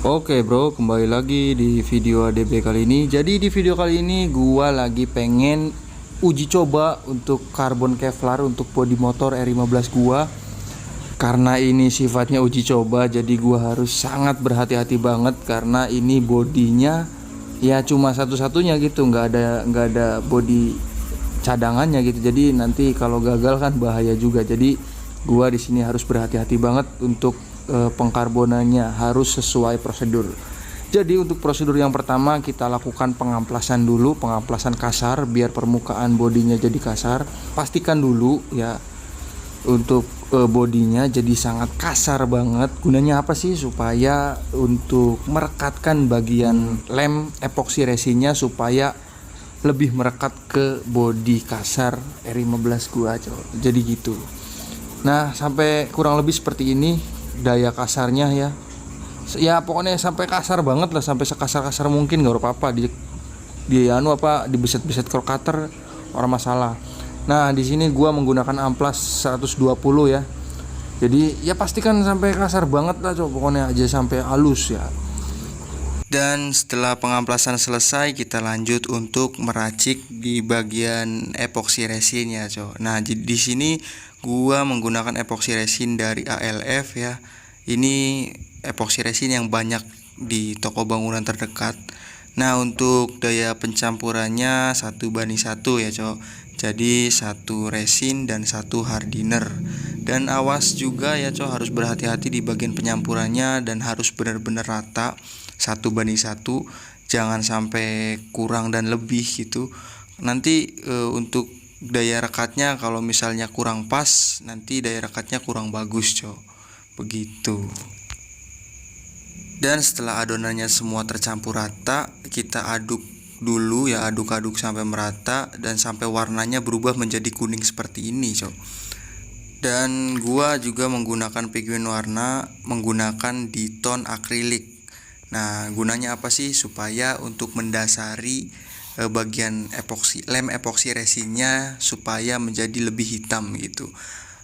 Oke bro, kembali lagi di video ADB kali ini. Jadi di video kali ini gua lagi pengen uji coba untuk karbon Kevlar untuk bodi motor R15 gua. Karena ini sifatnya uji coba, jadi gua harus sangat berhati-hati banget karena ini bodinya ya cuma satu-satunya gitu, nggak ada bodi cadangannya gitu. Jadi nanti kalau gagal kan bahaya juga. Jadi gua di sini harus berhati-hati banget untuk pengkarbonannya, harus sesuai prosedur. Jadi untuk prosedur yang pertama kita lakukan pengamplasan dulu, pengamplasan kasar biar permukaan bodinya jadi kasar. Pastikan dulu ya untuk bodinya jadi sangat kasar banget. Gunanya apa sih? Supaya untuk merekatkan bagian lem epoksi resinnya supaya lebih merekat ke bodi kasar R15 gua coy. Jadi gitu. Nah, sampai kurang lebih seperti ini daya kasarnya ya. Ya pokoknya sampai kasar banget lah, sampai sekasar-kasar mungkin, nggak apa-apa dibeset-beset curl cutter, orang masalah. Nah, di sini gua menggunakan amplas 120 ya. Jadi ya pastikan sampai kasar banget lah coba, pokoknya aja sampai halus ya. Dan setelah pengamplasan selesai, kita lanjut untuk meracik di bagian epoksi resin ya, coy. Nah, di sini gua menggunakan epoksi resin dari ALF ya. Ini epoksi resin yang banyak di toko bangunan terdekat. Nah, untuk daya pencampurannya 1:1 ya, coy. Jadi satu resin dan satu hardener. Dan awas juga ya, coy, harus berhati-hati di bagian penyampurannya dan harus benar-benar rata 1:1, jangan sampai kurang dan lebih gitu. Nanti untuk daya rekatnya kalau misalnya kurang pas, nanti daya rekatnya kurang bagus coy, begitu. Dan setelah adonannya semua tercampur rata, kita aduk dulu ya, aduk-aduk sampai merata dan sampai warnanya berubah menjadi kuning seperti ini coy. Dan gua juga menggunakan pigmen warna menggunakan di-tone akrilik. Nah, gunanya apa sih? Supaya untuk mendasari bagian lem epoksi resinnya supaya menjadi lebih hitam gitu.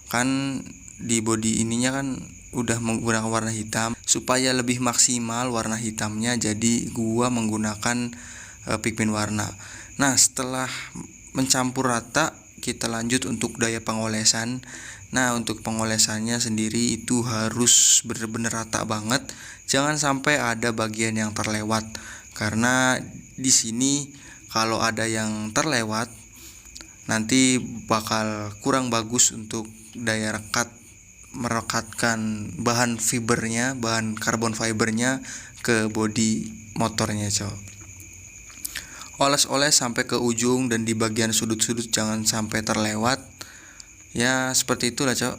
Kan di bodi ininya kan udah menggunakan warna hitam, supaya lebih maksimal warna hitamnya, jadi gua menggunakan pigmen warna. Nah, setelah mencampur rata, kita lanjut untuk daya pengolesan. Nah, untuk pengolesannya sendiri itu harus benar-benar rata banget. Jangan sampai ada bagian yang terlewat. Karena di sini kalau ada yang terlewat nanti bakal kurang bagus untuk daya rekat, merekatkan bahan fibernya, bahan karbon fibernya ke bodi motornya, coy. Oles-oles sampai ke ujung dan di bagian sudut-sudut jangan sampai terlewat. Ya seperti itulah cok.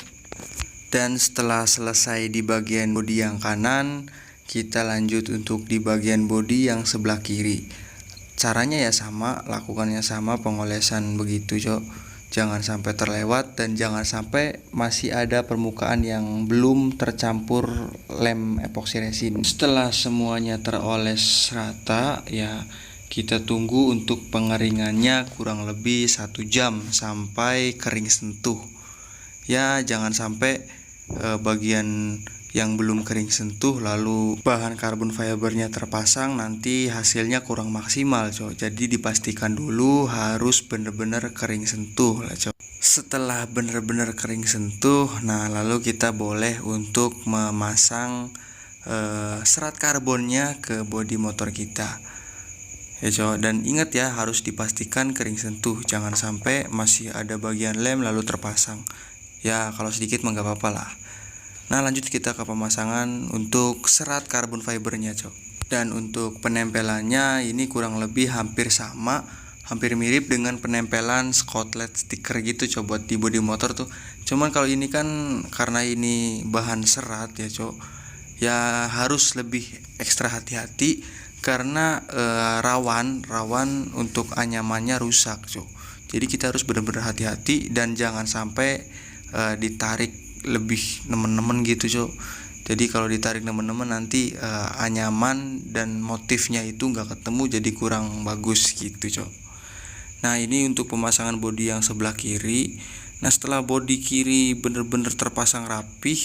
Dan setelah selesai di bagian bodi yang kanan, kita lanjut untuk di bagian bodi yang sebelah kiri. Caranya ya sama, lakukannya sama, pengolesan begitu cok. Jangan sampai terlewat dan jangan sampai masih ada permukaan yang belum tercampur lem epoksi resin. Setelah semuanya teroles rata ya, kita tunggu untuk pengeringannya kurang lebih 1 jam sampai kering sentuh. Ya jangan sampai bagian yang belum kering sentuh lalu bahan karbon fibernya terpasang, nanti hasilnya kurang maksimal coy. Jadi dipastikan dulu harus benar-benar kering sentuh lah coy. Setelah benar-benar kering sentuh, nah lalu kita boleh untuk memasang serat karbonnya ke bodi motor kita ya coy. Dan ingat ya, harus dipastikan kering sentuh, jangan sampai masih ada bagian lem lalu terpasang. Ya kalau sedikit mah gak apa-apa lah. Nah lanjut kita ke pemasangan untuk serat karbon fibernya coy. Dan untuk penempelannya ini kurang lebih hampir sama, hampir mirip dengan penempelan Scotlet stiker gitu coy buat di bodi motor tuh. Cuman kalau ini kan karena ini bahan serat ya coy, ya harus lebih ekstra hati-hati karena rawan untuk anyamannya rusak coy. Jadi kita harus benar-benar hati-hati dan jangan sampai ditarik lebih nemen-nemen gitu coy. Jadi kalau ditarik nemen-nemen nanti anyaman dan motifnya itu nggak ketemu, jadi kurang bagus gitu coy. Nah ini untuk pemasangan bodi yang sebelah kiri. Nah setelah bodi kiri benar-benar terpasang rapih,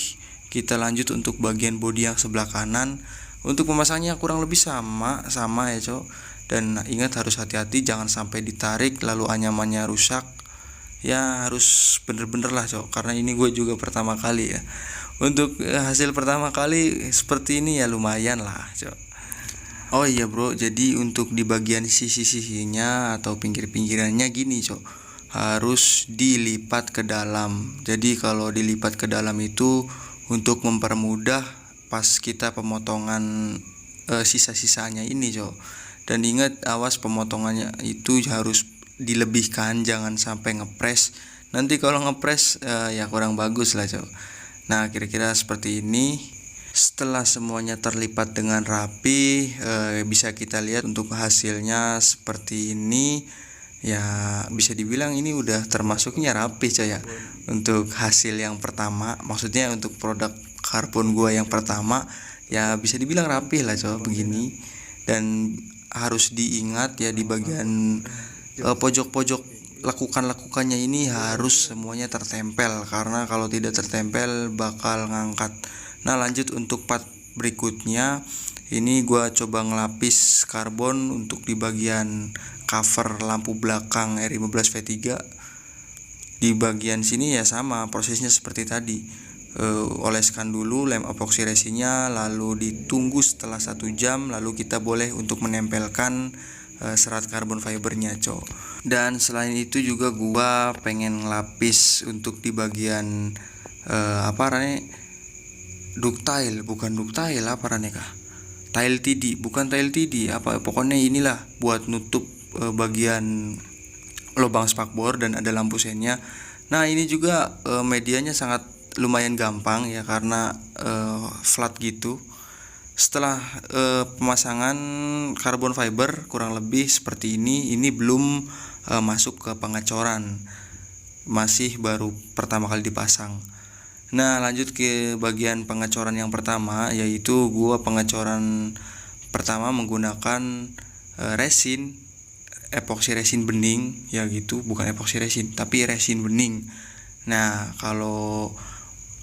kita lanjut untuk bagian bodi yang sebelah kanan. Untuk memasangnya kurang lebih sama ya cok. Dan ingat harus hati-hati, jangan sampai ditarik lalu anyamannya rusak. Ya harus bener-bener lah cok, karena ini gue juga pertama kali ya. Untuk hasil pertama kali seperti ini ya lumayan lah cok. Oh iya bro, jadi untuk di bagian sisi-sisinya atau pinggir-pinggirannya gini cok, harus dilipat ke dalam. Jadi kalau dilipat ke dalam itu untuk mempermudah pas kita pemotongan sisa-sisanya ini cok. Dan ingat, awas pemotongannya itu harus dilebihkan, jangan sampai ngepres. Nanti kalau ngepres ya kurang bagus lah cok. Nah kira-kira seperti ini. Setelah semuanya terlipat dengan rapi, bisa kita lihat untuk hasilnya seperti ini. Ya bisa dibilang ini udah termasuknya rapi coy ya. Untuk hasil yang pertama, maksudnya untuk produk karbon gua yang pertama, ya bisa dibilang rapi lah coy begini. Dan harus diingat ya, di bagian pojok-pojok lakukannya ini harus semuanya tertempel, karena kalau tidak tertempel bakal ngangkat. Nah lanjut untuk part berikutnya, ini gua coba ngelapis karbon untuk di bagian cover lampu belakang R15 V3. Di bagian sini ya sama prosesnya seperti tadi, oleskan dulu lem epoxy resinnya, lalu ditunggu setelah 1 jam, lalu kita boleh untuk menempelkan serat karbon fibernya cok. Dan selain itu juga gua pengen ngelapis untuk di bagian apa namanya, ductile, bukan ductile, apa raneka, tile TD, bukan tile TD, apa pokoknya inilah buat nutup bagian lubang spakbor dan ada lampu sennya. Nah ini juga medianya sangat lumayan gampang ya, karena flat gitu. Setelah pemasangan karbon fiber kurang lebih seperti ini belum masuk ke pengecoran, masih baru pertama kali dipasang. Nah lanjut ke bagian pengecoran yang pertama, yaitu gua pengecoran pertama menggunakan resin epoxy resin bening ya gitu, bukan epoxy resin tapi resin bening. Nah kalau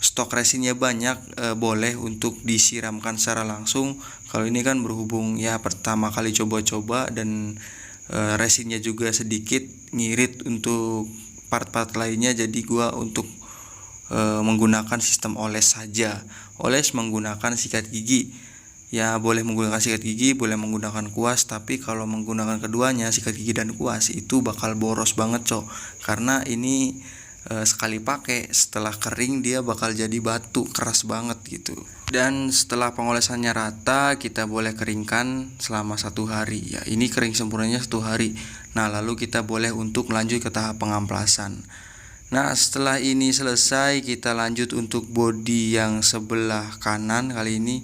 stok resinnya banyak, boleh untuk disiramkan secara langsung. Kalau ini kan berhubung ya pertama kali coba-coba dan resinnya juga sedikit ngirit untuk part-part lainnya, jadi gua untuk menggunakan sistem oles saja. Oles menggunakan sikat gigi. Ya boleh menggunakan sikat gigi, boleh menggunakan kuas, tapi kalau menggunakan keduanya, sikat gigi dan kuas, itu bakal boros banget cok. Karena ini sekali pakai, setelah kering dia bakal jadi batu, keras banget gitu. Dan setelah pengolesannya rata, kita boleh keringkan selama 1 hari ya. Ini kering sempurnanya 1 hari. Nah lalu kita boleh untuk lanjut ke tahap pengamplasan. Nah setelah ini selesai, kita lanjut untuk bodi yang sebelah kanan kali ini.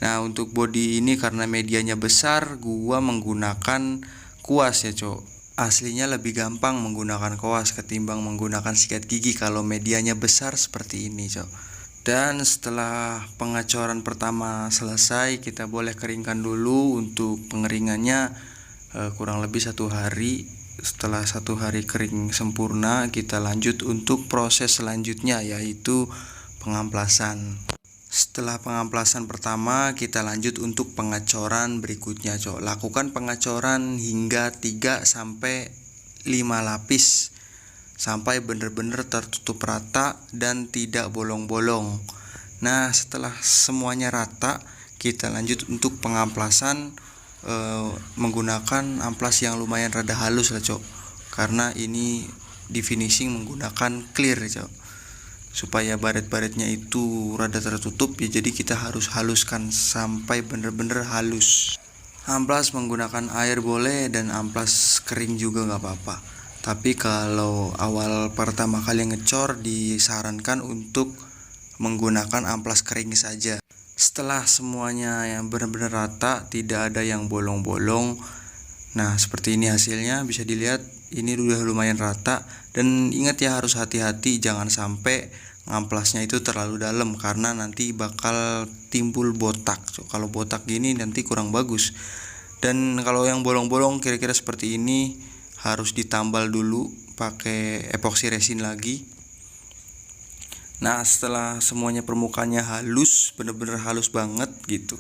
Nah untuk bodi ini karena medianya besar, gua menggunakan kuas ya cok. Aslinya lebih gampang menggunakan kuas ketimbang menggunakan sikat gigi kalau medianya besar seperti ini cok. Dan setelah pengecoran pertama selesai, kita boleh keringkan dulu. Untuk pengeringannya kurang lebih 1 hari. Setelah 1 hari kering sempurna, kita lanjut untuk proses selanjutnya, yaitu pengamplasan. Setelah pengamplasan pertama, kita lanjut untuk pengecoran berikutnya cok. Lakukan pengecoran hingga 3-5 lapis sampai benar-benar tertutup rata dan tidak bolong-bolong. Nah setelah semuanya rata, kita lanjut untuk pengamplasan menggunakan amplas yang lumayan rada halus lah cok, karena ini di finishing menggunakan clear cok, supaya baret-baretnya itu rada tertutup ya. Jadi kita harus haluskan sampai bener-bener halus. Amplas menggunakan air boleh dan amplas kering juga nggak apa-apa, tapi kalau awal pertama kali ngecor disarankan untuk menggunakan amplas kering saja. Setelah semuanya yang benar-benar rata, tidak ada yang bolong-bolong. Nah seperti ini hasilnya, bisa dilihat ini udah lumayan rata. Dan ingat ya, harus hati-hati jangan sampai ngamplasnya itu terlalu dalam, karena nanti bakal timbul botak. Kalau botak gini nanti kurang bagus. Dan kalau yang bolong-bolong kira-kira seperti ini harus ditambal dulu pakai epoxy resin lagi. Nah setelah semuanya permukaannya halus, bener-bener halus banget gitu,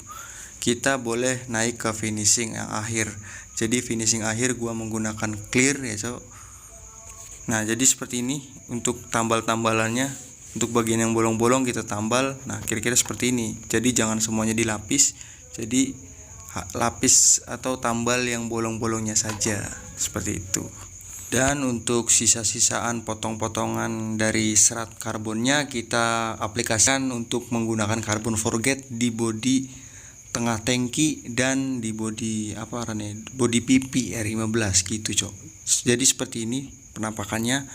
kita boleh naik ke finishing yang akhir. Jadi finishing akhir gua menggunakan clear ya cok. Nah jadi seperti ini untuk tambal-tambalannya. Untuk bagian yang bolong-bolong kita tambal. Nah kira-kira seperti ini. Jadi jangan semuanya dilapis. Jadi lapis atau tambal yang bolong-bolongnya saja, seperti itu. Dan untuk sisa-sisaan potong-potongan dari serat karbonnya kita aplikasikan untuk menggunakan carbon forget di bodi tengah tangki dan di bodi bodi pipi R15 gitu cok. Jadi seperti ini penampakannya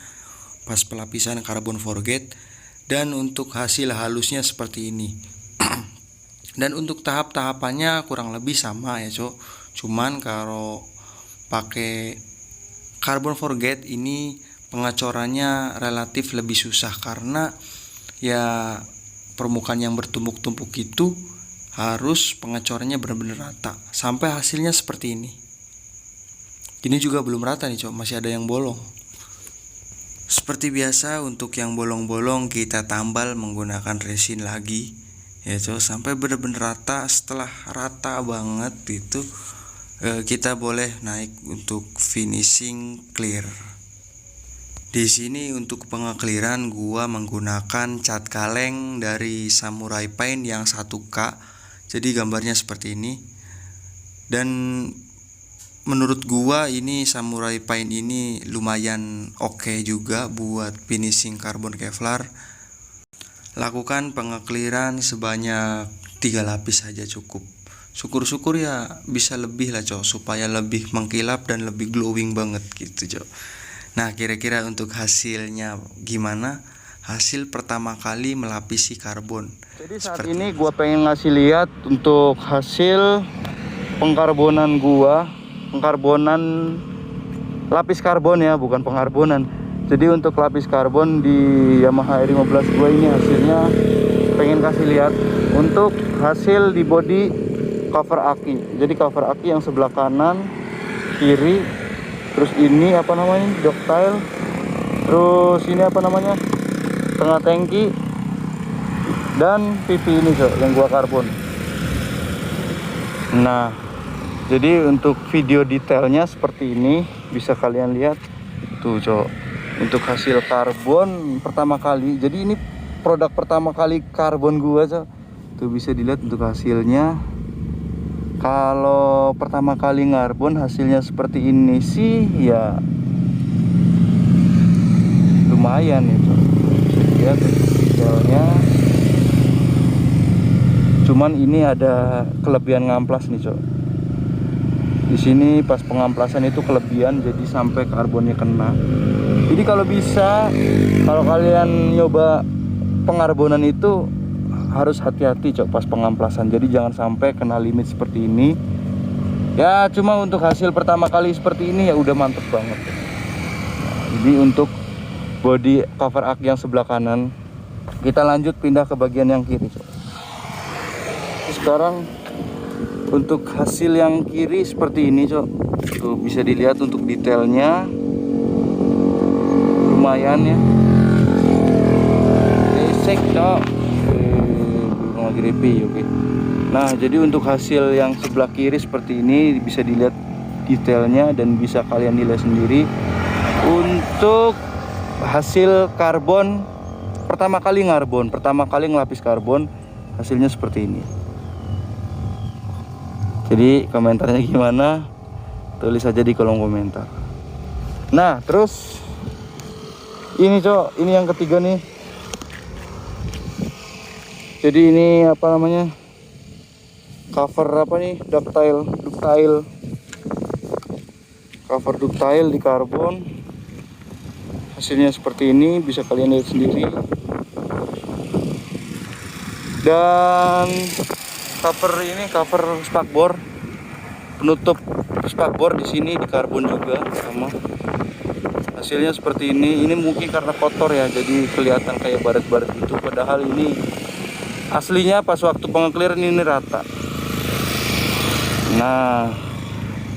pas pelapisan carbon forget. Dan untuk hasil halusnya seperti ini. Dan untuk tahap-tahapannya kurang lebih sama ya cok. Cuman kalau pakai carbon forget ini pengecorannya relatif lebih susah karena ya permukaan yang bertumpuk-tumpuk itu harus pengecorannya benar-benar rata sampai hasilnya seperti ini. Ini juga belum rata nih cok, masih ada yang bolong. Seperti biasa untuk yang bolong-bolong kita tambal menggunakan resin lagi ya cok sampai benar-benar rata. Setelah rata banget itu kita boleh naik untuk finishing clear. Di sini untuk pengekliran gua menggunakan cat kaleng dari Samurai Paint yang 1K. Jadi gambarnya seperti ini. Dan menurut gua ini Samurai Paint ini lumayan oke juga buat finishing karbon Kevlar. Lakukan pengekliran sebanyak 3 lapis saja cukup. Syukur-syukur ya bisa lebih lah cok, supaya lebih mengkilap dan lebih glowing banget gitu cok. Nah kira-kira untuk hasilnya gimana? Hasil pertama kali melapisi karbon. Jadi saat ini gua pengen ngasih lihat untuk hasil pengkarbonan gua, pengkarbonan lapis karbon ya, bukan pengkarbonan. Jadi untuk lapis karbon di Yamaha R15 gua ini hasilnya pengen kasih lihat untuk hasil di bodi cover aki. Jadi cover aki yang sebelah kanan, kiri, terus ini apa namanya, ductile, terus ini apa namanya, tengah tangki, dan pipi ini cok yang gua karbon. Nah jadi untuk video detailnya seperti ini bisa kalian lihat tuh cok. Untuk hasil karbon pertama kali, jadi ini produk pertama kali karbon gua cok. Tuh bisa dilihat untuk hasilnya. Kalau pertama kali ngarbon hasilnya seperti ini sih ya lumayan ya cok. Lihat untuk detailnya. Cuman ini ada kelebihan ngamplas nih cok. Di sini pas pengamplasan itu kelebihan, jadi sampai karbonnya kena. Jadi kalau bisa, kalau kalian nyoba pengarbonan itu harus hati-hati cok pas pengamplasan. Jadi jangan sampai kena limit seperti ini. Ya cuma untuk hasil pertama kali seperti ini ya udah mantep banget. Nah, jadi untuk body cover aki yang sebelah kanan, kita lanjut pindah ke bagian yang kiri cok. Sekarang untuk hasil yang kiri seperti ini cok. Tuh bisa dilihat untuk detailnya lumayan ya. Basic cok. Oke. Nah jadi untuk hasil yang sebelah kiri seperti ini bisa dilihat detailnya dan bisa kalian nilai sendiri. Untuk hasil karbon pertama kali ngarbon, pertama kali ngelapis karbon, hasilnya seperti ini. Jadi komentarnya gimana? Tulis aja di kolom komentar. Nah terus ini cok, ini yang ketiga nih. Jadi ini apa namanya, cover apa nih, ductile cover ductile di karbon. Hasilnya seperti ini, bisa kalian lihat sendiri. Dan cover spakbor, penutup spakbor di sini di karbon juga sama. Hasilnya seperti ini. Ini mungkin karena kotor ya, jadi kelihatan kayak baret-baret gitu. Padahal ini aslinya pas waktu pengekliran ini rata. Nah,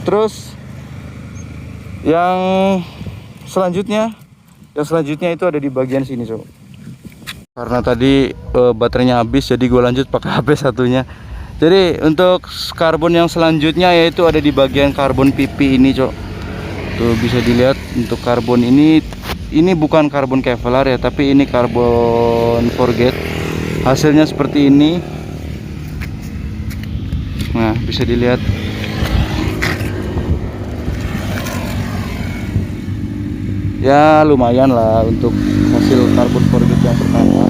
terus yang selanjutnya itu ada di bagian sini, Sob. Karena tadi baterainya habis, jadi gue lanjut pakai HP satunya. Jadi untuk karbon yang selanjutnya yaitu ada di bagian karbon pipi ini, Cok. Tuh bisa dilihat untuk karbon ini bukan karbon Kevlar ya, tapi ini karbon forget. Hasilnya seperti ini. Nah, bisa dilihat. Ya lumayan lah untuk hasil karbon forget yang pertama.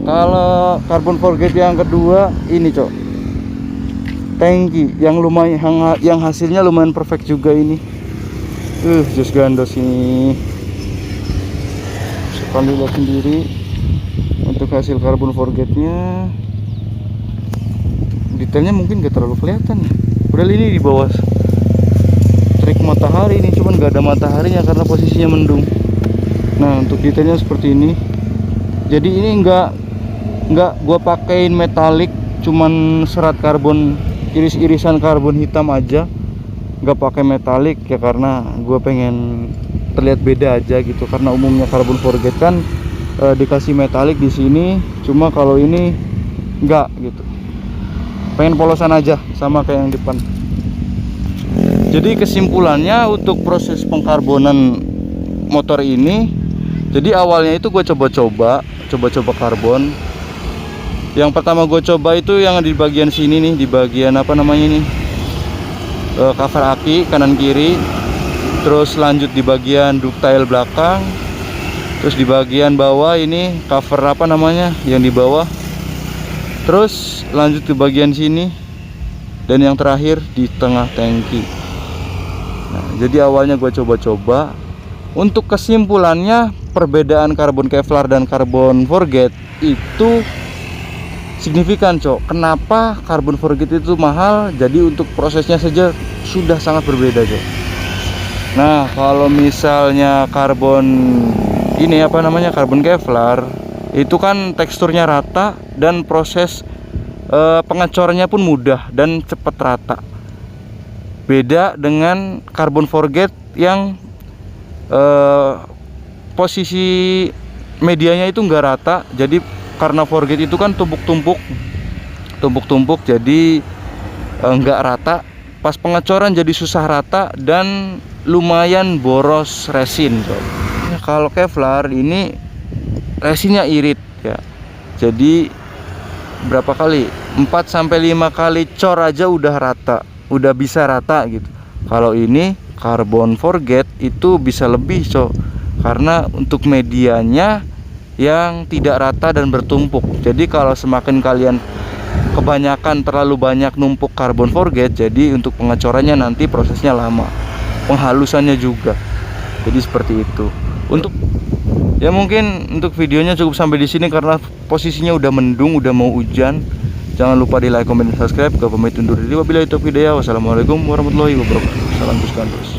Kalau karbon forget yang kedua ini, Cok, tangki yang lumayan, yang hasilnya lumayan perfect juga ini. Jos gandos ini. Sekali lihat sendiri untuk hasil karbon forgetnya. Detailnya mungkin gak terlalu kelihatan. Padahal ini di bawah terik matahari ini, cuman gak ada mataharinya karena posisinya mendung. Nah, untuk detailnya seperti ini. Jadi ini enggak gua pakein metalik, cuman serat karbon, iris-irisan karbon hitam aja, nggak pakai metalik ya karena gua pengen terlihat beda aja gitu. Karena umumnya karbon forget kan dikasih metalik di sini, cuma kalau ini enggak gitu, pengen polosan aja sama kayak yang depan. Jadi kesimpulannya untuk proses pengkarbonan motor ini, jadi awalnya itu gue coba-coba karbon. Yang pertama gue coba itu yang di bagian sini nih, di bagian apa namanya ini, cover aki kanan kiri. Terus lanjut di bagian ductile belakang. Terus di bagian bawah ini cover apa namanya yang di bawah. Terus lanjut ke bagian sini. Dan yang terakhir di tengah tangki. Nah, jadi awalnya gue coba-coba. Untuk kesimpulannya, perbedaan karbon Kevlar dan karbon forget itu signifikan, Cok. Kenapa karbon forget itu mahal? Jadi untuk prosesnya saja sudah sangat berbeda, Cok. Nah, kalau misalnya karbon ini apa namanya, karbon Kevlar itu kan teksturnya rata dan proses pengecorannya pun mudah dan cepat rata. Beda dengan karbon forget yang posisi medianya itu enggak rata. Jadi karena forget itu kan tumpuk-tumpuk, jadi enggak rata. Pas pengecoran jadi susah rata dan lumayan boros resin. Nah, kalau Kevlar ini resinnya irit ya. Jadi berapa kali? 4-5 kali cor aja udah rata, udah bisa rata gitu. Kalau ini karbon forget itu bisa lebih, Cok. Karena untuk medianya yang tidak rata dan bertumpuk. Jadi kalau semakin kalian kebanyakan terlalu banyak numpuk karbon forget, jadi untuk pengecorannya nanti prosesnya lama, penghalusannya juga. Jadi seperti itu. Untuk ya mungkin untuk videonya cukup sampai di sini karena posisinya udah mendung, udah mau hujan. Jangan lupa di like, comment, dan subscribe. Gue pamit undur diri. Wabillahi taufiq hidayah. Wassalamualaikum warahmatullahi wabarakatuh. Salam terus.